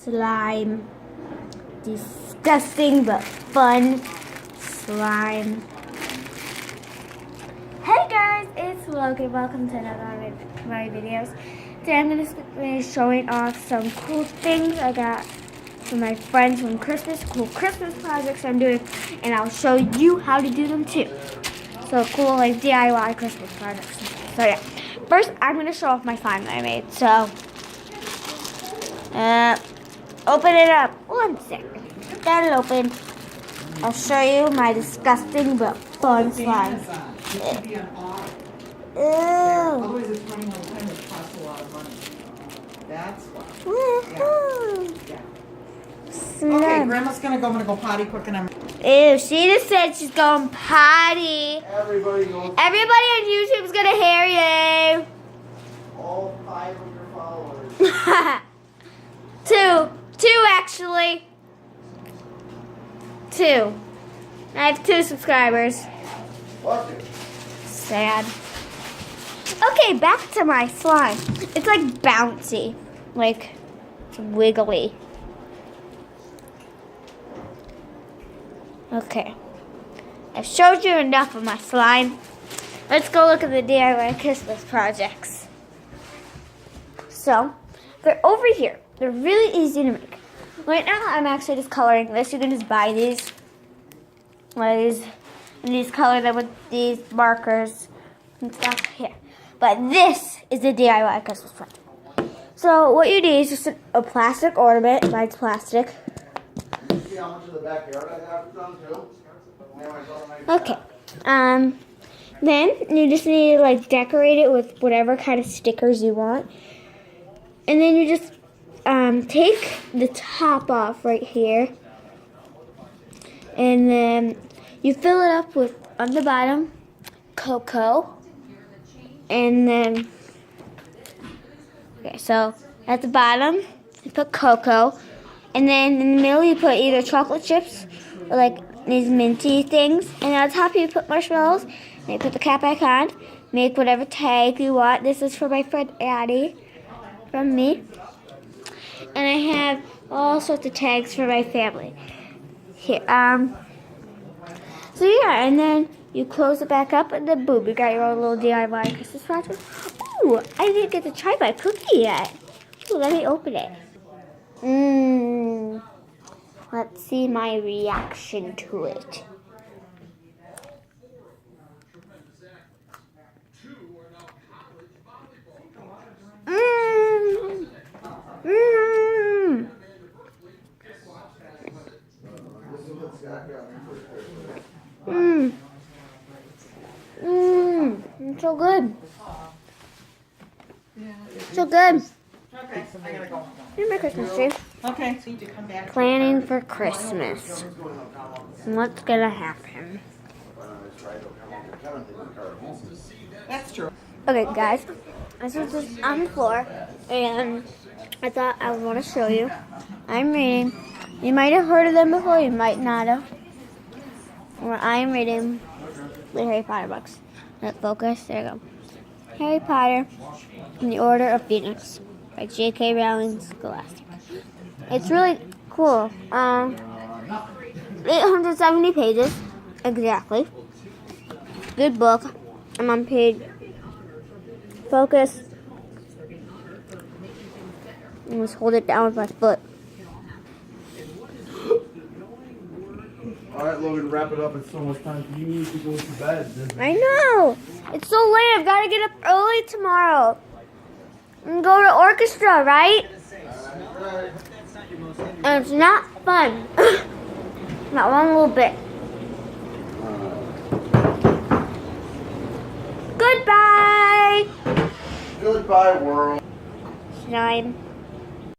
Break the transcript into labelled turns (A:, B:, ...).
A: slime. Disgusting but fun slime. Hey guys, it's Logan. Welcome to another one of my videos. Today I'm going to be showing off some cool things I got from my friends from Christmas, cool Christmas projects I'm doing, and I'll show you how to do them too. So cool, like DIY Christmas projects. So yeah, first I'm going to show off my slime that I made. So, open it up. 1 second. Get it open. I'll show you my disgusting but fun slime. Ew.
B: Otherwise, it's running all the time. It costs a lot of money. That's why. Yeah. Okay, Grandma's gonna go. I'm gonna go potty quick, and I'm.
A: Ew, she just said she's going potty.
B: Everybody goes.
A: Everybody on YouTube's gonna hear you.
B: All 5 of your followers.
A: Two actually. 2. I have 2 subscribers.
B: Fuck it.
A: Sad. Okay, back to my slime. It's like bouncy, like it's wiggly. Okay, I've showed you enough of my slime. Let's go look at the DIY Christmas projects. So, they're over here. They're really easy to make. Right now, I'm actually just coloring this. You can just buy these. And these color them with these markers and stuff here. But this is the DIY Christmas project. So what you need is just a plastic ornament. Mine's plastic.
B: See how much of the backyard I have done too?
A: Okay. Then you just need to like decorate it with whatever kind of stickers you want. And then you just take the top off right here. And then you fill it up with, on the bottom, cocoa. And then, okay, so at the bottom, you put cocoa. And then in the middle, you put either chocolate chips or like these minty things. And on top, you put marshmallows. And you put the cap back on. Make whatever tag you want. This is for my friend Addie from me. And I have all sorts of tags for my family. Here, so yeah, and then you close it back up, and then boom, you got your own little DIY Christmas project. Ooh, I didn't get to try my cookie yet. Ooh, let me open it. Let's see my reaction to it. It's so good. So good.
B: Okay, I gotta go.
A: Here's my Christmas tree.
B: Okay, so you need to come back.
A: Planning for Christmas. What's gonna happen?
B: That's true.
A: Okay, guys. This was just on the floor, and I thought I would want to show you. I'm reading. You might have heard of them before. You might not have. Or I'm reading the Harry Potter books. Let focus. There you go. Harry Potter and the Order of Phoenix by J.K. Rowling's Scholastic. It's really cool. 870 pages exactly. Good book. I'm on page. Focus. And just hold it down with my foot.
C: Alright, Logan, wrap it up. It's so much time. You need to go to bed.
A: I know. It's so late. I've got to get up early tomorrow. And go to orchestra, right? And it's not fun. Not one little bit. Goodbye.
C: Goodbye, world.
A: Slime.